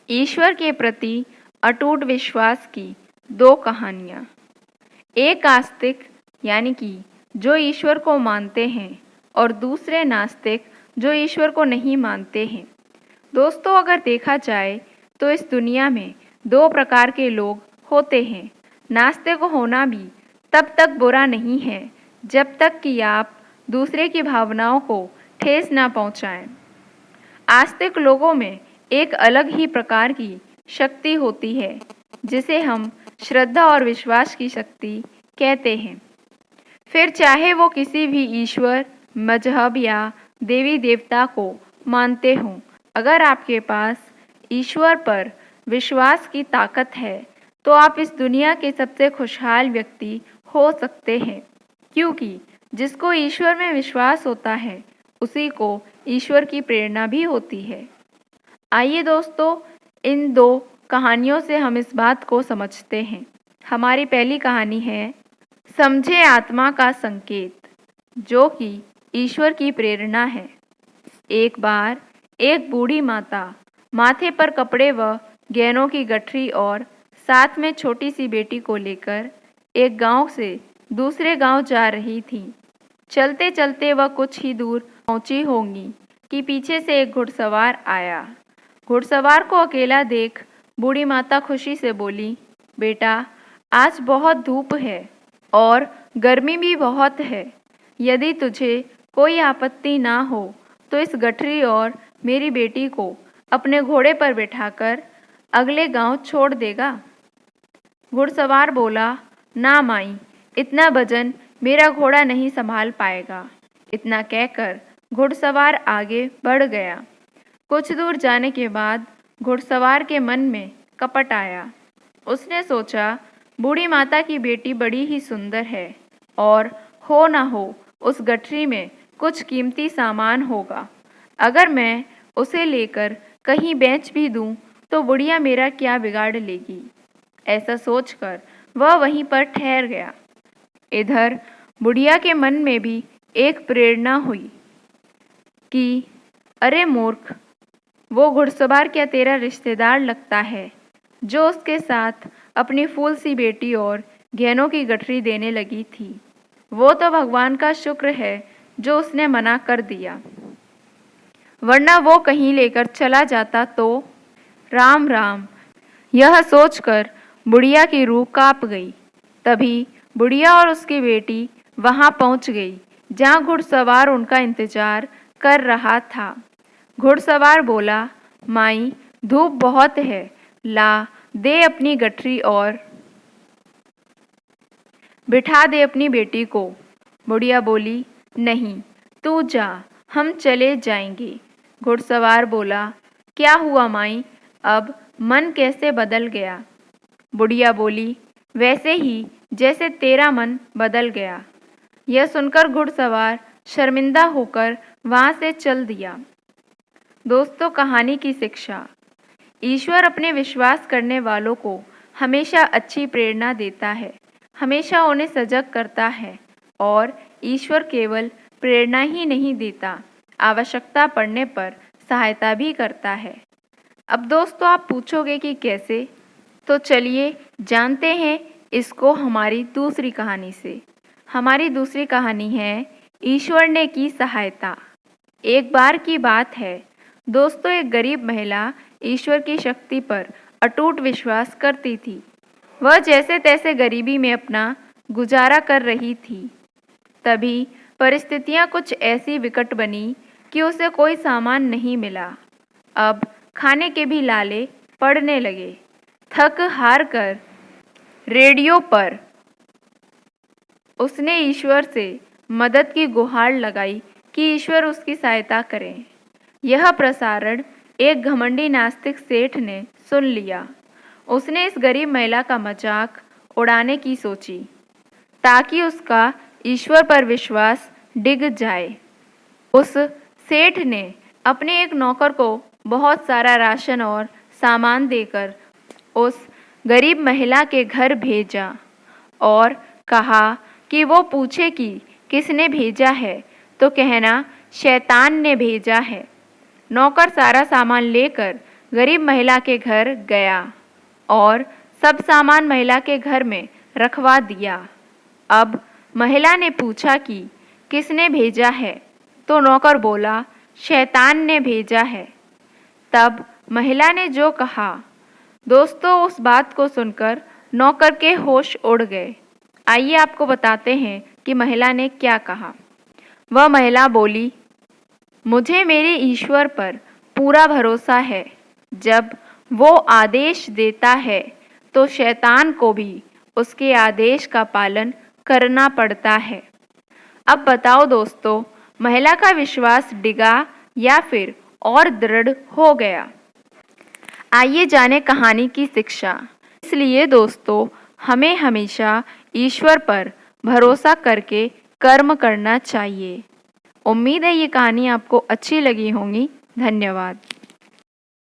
ईश्वर के प्रति अटूट विश्वास की दो कहानियाँ। एक आस्तिक यानी कि जो ईश्वर को मानते हैं और दूसरे नास्तिक जो ईश्वर को नहीं मानते हैं। दोस्तों, अगर देखा जाए तो इस दुनिया में दो प्रकार के लोग होते हैं। नास्तिक होना भी तब तक बुरा नहीं है जब तक कि आप दूसरे की भावनाओं को ठेस ना पहुंचाएं। आस्तिक लोगों में एक अलग ही प्रकार की शक्ति होती है जिसे हम श्रद्धा और विश्वास की शक्ति कहते हैं। फिर चाहे वो किसी भी ईश्वर, मजहब या देवी देवता को मानते हों, अगर आपके पास ईश्वर पर विश्वास की ताकत है तो आप इस दुनिया के सबसे खुशहाल व्यक्ति हो सकते हैं, क्योंकि जिसको ईश्वर में विश्वास होता है उसी को ईश्वर की प्रेरणा भी होती है। आइए दोस्तों, इन दो कहानियों से हम इस बात को समझते हैं। हमारी पहली कहानी है समझे आत्मा का संकेत, जो कि ईश्वर की प्रेरणा है। एक बार एक बूढ़ी माता माथे पर कपड़े व गहनों की गठरी और साथ में छोटी सी बेटी को लेकर एक गांव से दूसरे गांव जा रही थी। चलते चलते वह कुछ ही दूर पहुंची होंगी कि पीछे से एक घुड़सवार आया। घुड़सवार को अकेला देख बूढ़ी माता खुशी से बोली, बेटा, आज बहुत धूप है और गर्मी भी बहुत है। यदि तुझे कोई आपत्ति ना हो तो इस गठरी और मेरी बेटी को अपने घोड़े पर बिठाकर अगले गांव छोड़ देगा। घुड़सवार बोला, ना माई, इतना वजन मेरा घोड़ा नहीं संभाल पाएगा। इतना कहकर घुड़सवार आगे बढ़ गया। कुछ दूर जाने के बाद घुड़सवार के मन में कपट आया। उसने सोचा, बूढ़ी माता की बेटी बड़ी ही सुंदर है और हो ना हो उस गठरी में कुछ कीमती सामान होगा। अगर मैं उसे लेकर कहीं बेच भी दूं तो बुढ़िया मेरा क्या बिगाड़ लेगी। ऐसा सोचकर वह वहीं पर ठहर गया। इधर बुढ़िया के मन में भी एक प्रेरणा हुई कि अरे मूर्ख, वो घुड़सवार क्या तेरा रिश्तेदार लगता है जो उसके साथ अपनी फूल सी बेटी और गहनों की गठरी देने लगी थी। वो तो भगवान का शुक्र है जो उसने मना कर दिया, वरना वो कहीं लेकर चला जाता तो। राम राम। यह सोचकर बुढ़िया की रूह कांप गई। तभी बुढ़िया और उसकी बेटी वहां पहुंच गई जहां घुड़सवार उनका इंतजार कर रहा था। घुड़सवार बोला, माई, धूप बहुत है, ला दे अपनी गठरी और बिठा दे अपनी बेटी को। बुढ़िया बोली, नहीं, तू जा, हम चले जाएंगे। घुड़सवार बोला, क्या हुआ माई, अब मन कैसे बदल गया? बुढ़िया बोली, वैसे ही जैसे तेरा मन बदल गया। यह सुनकर घुड़सवार शर्मिंदा होकर वहां से चल दिया। दोस्तों, कहानी की शिक्षा। ईश्वर अपने विश्वास करने वालों को हमेशा अच्छी प्रेरणा देता है, हमेशा उन्हें सजग करता है और ईश्वर केवल प्रेरणा ही नहीं देता, आवश्यकता पड़ने पर सहायता भी करता है। अब दोस्तों, आप पूछोगे कि कैसे, तो चलिए जानते हैं इसको हमारी दूसरी कहानी से। हमारी दूसरी कहानी है ईश्वर ने की सहायता। एक बार की बात है दोस्तों, एक गरीब महिला ईश्वर की शक्ति पर अटूट विश्वास करती थी। वह जैसे तैसे गरीबी में अपना गुजारा कर रही थी। तभी परिस्थितियां कुछ ऐसी विकट बनी कि उसे कोई सामान नहीं मिला। अब खाने के भी लाले पड़ने लगे। थक हार कर रेडियो पर उसने ईश्वर से मदद की गुहार लगाई कि ईश्वर उसकी सहायता करें। यह प्रसारण एक घमंडी नास्तिक सेठ ने सुन लिया। उसने इस गरीब महिला का मजाक उड़ाने की सोची ताकि उसका ईश्वर पर विश्वास डिग जाए। उस सेठ ने अपने एक नौकर को बहुत सारा राशन और सामान देकर उस गरीब महिला के घर भेजा और कहा कि वो पूछे कि किसने भेजा है तो कहना शैतान ने भेजा है। नौकर सारा सामान लेकर गरीब महिला के घर गया और सब सामान महिला के घर में रखवा दिया। अब महिला ने पूछा कि किसने भेजा है, तो नौकर बोला, शैतान ने भेजा है। तब महिला ने जो कहा, दोस्तों उस बात को सुनकर नौकर के होश उड़ गए। आइए आपको बताते हैं कि महिला ने क्या कहा। वह महिला बोली, मुझे मेरे ईश्वर पर पूरा भरोसा है। जब वो आदेश देता है तो शैतान को भी उसके आदेश का पालन करना पड़ता है। अब बताओ दोस्तों, महिला का विश्वास डिगा या फिर और दृढ़ हो गया? आइए जाने कहानी की शिक्षा। इसलिए दोस्तों, हमें हमेशा ईश्वर पर भरोसा करके कर्म करना चाहिए। उम्मीद है ये कहानी आपको अच्छी लगी होगी। धन्यवाद।